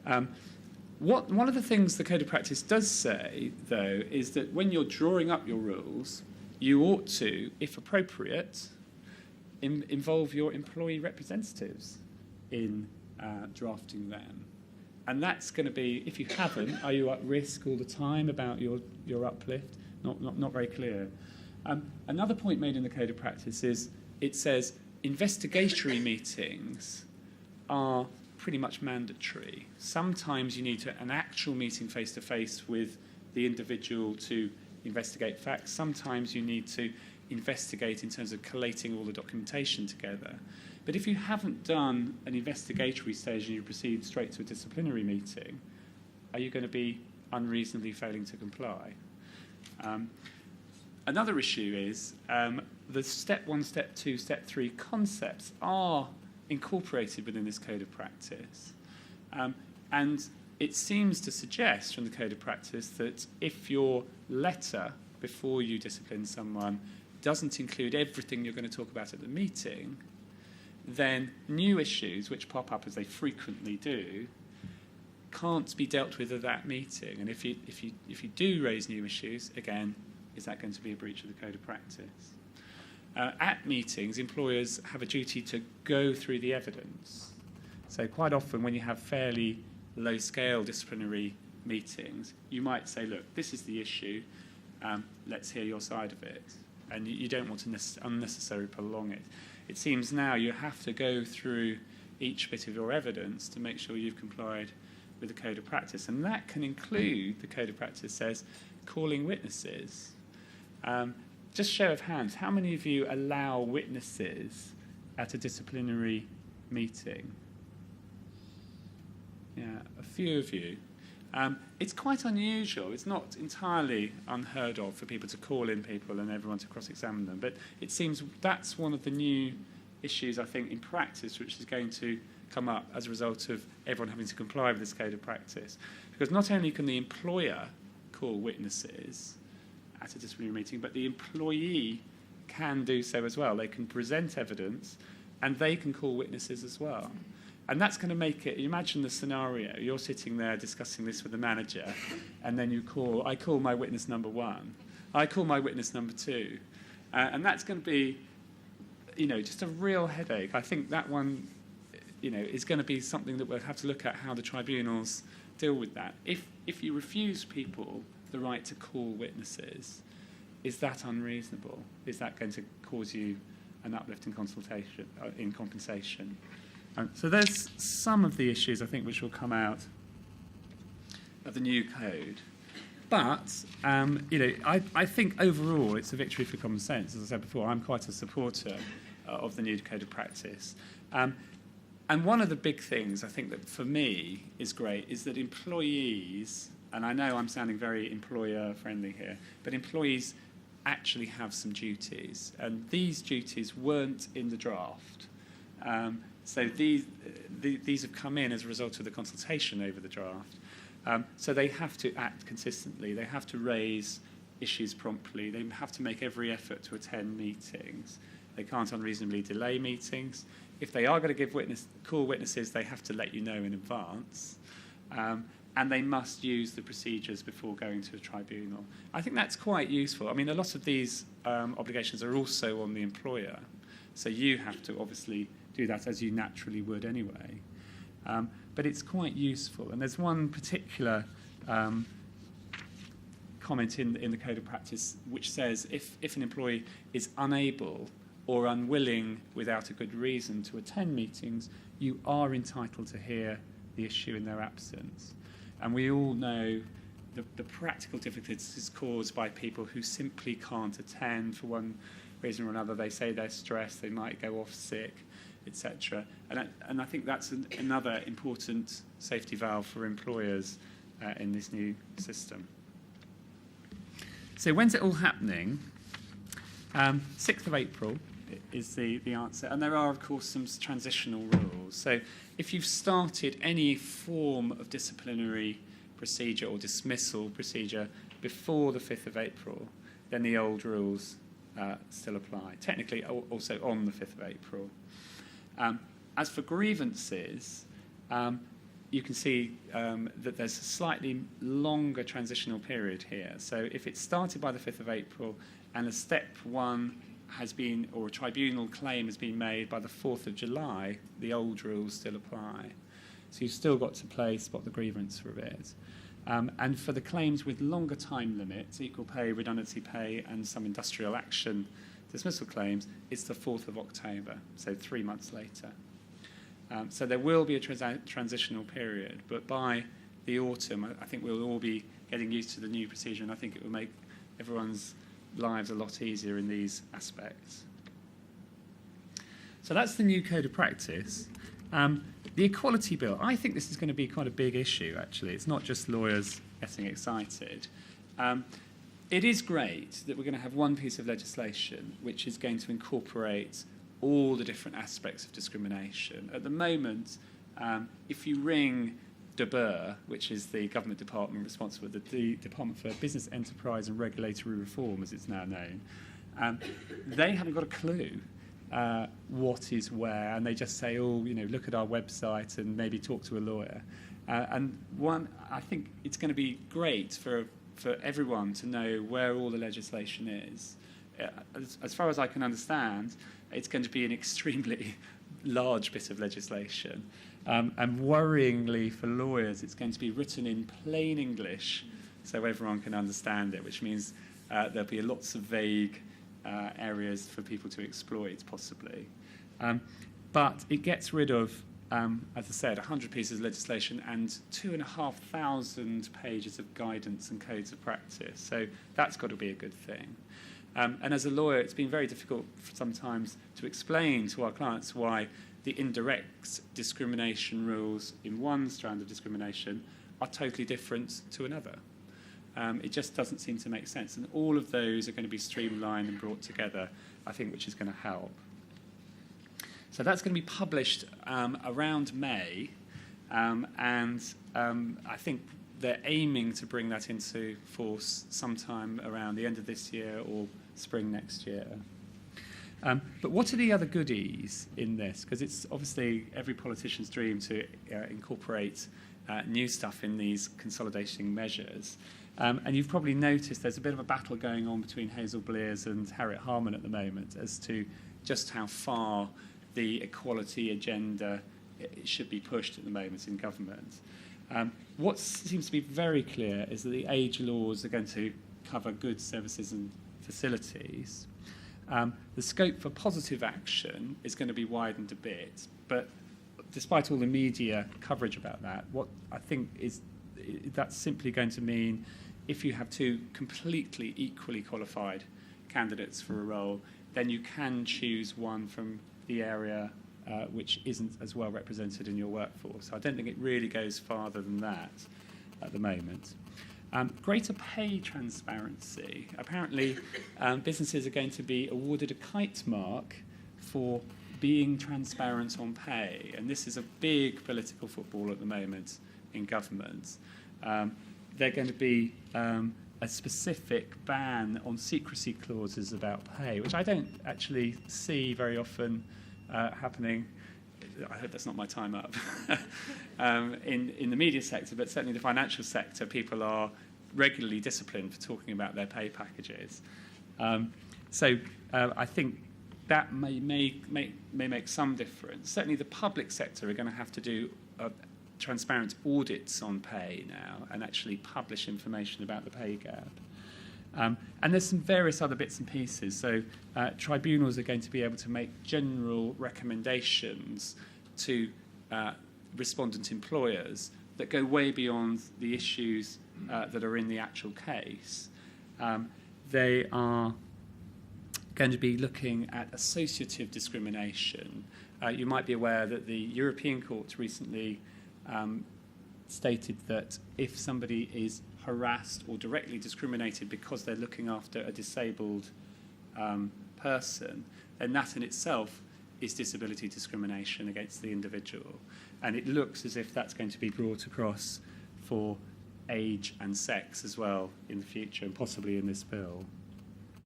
One of the things the Code of Practice does say, though, is that when you're drawing up your rules, you ought to, if appropriate, involve your employee representatives in drafting them. And that's going to be, if you haven't, are you at risk all the time about your uplift? Not very clear. Another point made in the Code of Practice is it says investigatory meetings are pretty much mandatory. Sometimes you need an actual meeting face-to-face with the individual to investigate facts. Sometimes you need to investigate in terms of collating all the documentation together. But if you haven't done an investigatory stage and you proceed straight to a disciplinary meeting, are you going to be unreasonably failing to comply? Another issue is the step 1, step 2, step 3 concepts are incorporated within this Code of Practice. And it seems to suggest from the Code of Practice that if your letter before you discipline someone doesn't include everything you're going to talk about at the meeting, then new issues, which pop up as they frequently do, can't be dealt with at that meeting. And if you do raise new issues, again, is that going to be a breach of the Code of Practice? At meetings, employers have a duty to go through the evidence. So quite often when you have fairly low-scale disciplinary meetings, you might say, look, this is the issue, let's hear your side of it. And you don't want to unnecessarily prolong it. It seems now you have to go through each bit of your evidence to make sure you've complied with the Code of Practice. And that can include, the Code of Practice says, calling witnesses. Just show of hands, how many of you allow witnesses at a disciplinary meeting? Yeah, a few of you. It's quite unusual. It's not entirely unheard of for people to call in people and everyone to cross-examine them. But it seems that's one of the new issues, I think, in practice, which is going to come up as a result of everyone having to comply with this Code of Practice. Because not only can the employer call witnesses at a disciplinary meeting, but the employee can do so as well. They can present evidence and they can call witnesses as well. And that's going to make it, imagine the scenario, you're sitting there discussing this with the manager, and then I call my witness number 1, I call my witness number 2, and that's going to be, just a real headache. I think that one, is going to be something that we'll have to look at how the tribunals deal with that. If you refuse people the right to call witnesses, is that unreasonable? Is that going to cause you an uplift in compensation? So there's some of the issues, I think, which will come out of the new code. But, I think overall it's a victory for common sense. As I said before, I'm quite a supporter of the new Code of Practice. And one of the big things I think that for me is great is that employees, and I know I'm sounding very employer-friendly here, but employees actually have some duties. And these duties weren't in the draft. So these have come in as a result of the consultation over the draft. So they have to act consistently. They have to raise issues promptly. They have to make every effort to attend meetings. They can't unreasonably delay meetings. If they are going to call witnesses, they have to let you know in advance. And they must use the procedures before going to a tribunal. I think that's quite useful. I mean, a lot of these obligations are also on the employer. So you have to obviously do that as you naturally would anyway. But it's quite useful. And there's one particular comment in the Code of Practice which says if an employee is unable or unwilling without a good reason to attend meetings, you are entitled to hear the issue in their absence. And we all know the practical difficulties caused by people who simply can't attend for one reason or another. They say they're stressed, they might go off sick, etc. And I think that's another important safety valve for employers in this new system. So when's it all happening? 6th of April is the answer. And there are, of course, some transitional rules. So if you've started any form of disciplinary procedure or dismissal procedure before the 5th of April, then the old rules still apply. Technically, also on the 5th of April. As for grievances, you can see that there's a slightly longer transitional period here. So if it started by the 5th of April and a step 1 has been, or a tribunal claim has been made by the 4th of July, the old rules still apply. So you've still got to play spot the grievance reviews. And for the claims with longer time limits, equal pay, redundancy pay, and some industrial action dismissal claims, it's the 4th of October, so 3 months later. So there will be a transitional period, but by the autumn, I think we'll all be getting used to the new procedure, and I think it will make everyone's lives a lot easier in these aspects. So that's the new code of practice. The Equality Bill, I think this is going to be quite a big issue, actually. It's not just lawyers getting excited. It is great that we're going to have one piece of legislation which is going to incorporate all the different aspects of discrimination. At the moment, if you ring DBUR, which is the government department responsible, the Department for Business Enterprise and Regulatory Reform, as it's now known, they haven't got a clue what is where, and they just say, oh, you know, look at our website and maybe talk to a lawyer. I think it's going to be great for everyone to know where all the legislation is. As far as I can understand, it's going to be an extremely large bit of legislation. And worryingly for lawyers, it's going to be written in plain English so everyone can understand it, which means there'll be lots of vague areas for people to exploit, possibly. But it gets rid of, as I said, 100 pieces of legislation and 2,500 pages of guidance and codes of practice. So that's got to be a good thing. And as a lawyer, it's been very difficult sometimes to explain to our clients why the indirect discrimination rules in one strand of discrimination are totally different to another. It just doesn't seem to make sense. And all of those are going to be streamlined and brought together, I think, which is going to help. So that's going to be published around May. And I think they're aiming to bring that into force sometime around the end of this year or spring next year. But what are the other goodies in this? Because it's obviously every politician's dream to incorporate new stuff in these consolidating measures. And you've probably noticed there's a bit of a battle going on between Hazel Blears and Harriet Harman at the moment as to just how far the equality agenda should be pushed at the moment in government. What seems to be very clear is that the age laws are going to cover goods, services and facilities. The scope for positive action is going to be widened a bit, but despite all the media coverage about that, what I think is that's simply going to mean if you have two completely equally qualified candidates for a role, then you can choose one from the area which isn't as well represented in your workforce. I don't think it really goes farther than that at the moment. Greater pay transparency. Apparently, businesses are going to be awarded a kite mark for being transparent on pay, and this is a big political football at the moment in government. They're going to be a specific ban on secrecy clauses about pay, which I don't actually see very often happening. I hope that's not my time up. In the media sector, but certainly the financial sector, people are regularly disciplined for talking about their pay packages. So I think that may make some difference. Certainly the public sector are going to have to do transparent audits on pay now and actually publish information about the pay gap. And there's some various other bits and pieces. So tribunals are going to be able to make general recommendations to respondent employers that go way beyond the issues that are in the actual case. They are going to be looking at associative discrimination. You might be aware that the European Court recently stated that if somebody is harassed or directly discriminated because they're looking after a disabled person, then that in itself is disability discrimination against the individual. And it looks as if that's going to be brought across for age and sex as well in the future, and possibly in this bill.